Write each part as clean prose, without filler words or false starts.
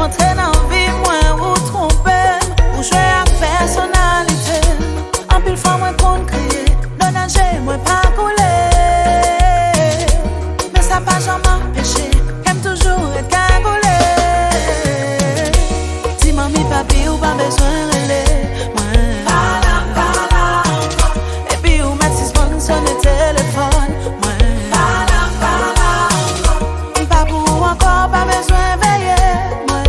Entrer dans la vie, moi, ou tromper, ou jouer avec personnalité. En pile fois, moi, qu'on crier, dans nager, moi, pas couler. Mais ça pas jamais empêché, j'aime toujours être cagoulé. Si mamie, papi, ou pas besoin de relais, moi. Et puis, ou mettre 6 bonnes sur le téléphone, moi. Pas pour encore, pas besoin de veiller, moi.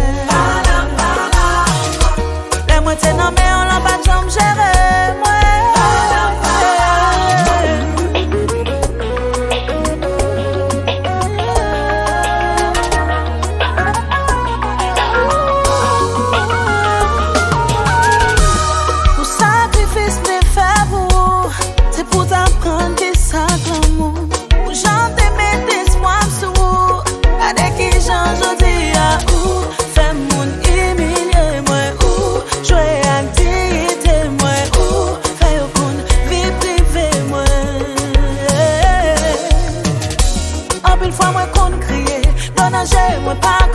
Les moitiés non, mais on l'a pas de jambe gérer, moi. Pour sacrifice, mais faire pour, c'est pour t'apprendre qui ça l'amour. Pour chanter mes espoirs sous, avec qui change aujourd'hui à où, fait mon humilier, moi, où, jouer à dignité, moi, où, faire au compte, vie privée, moi. En pile fois, moi, qu'on crier, dans nager, moi, pas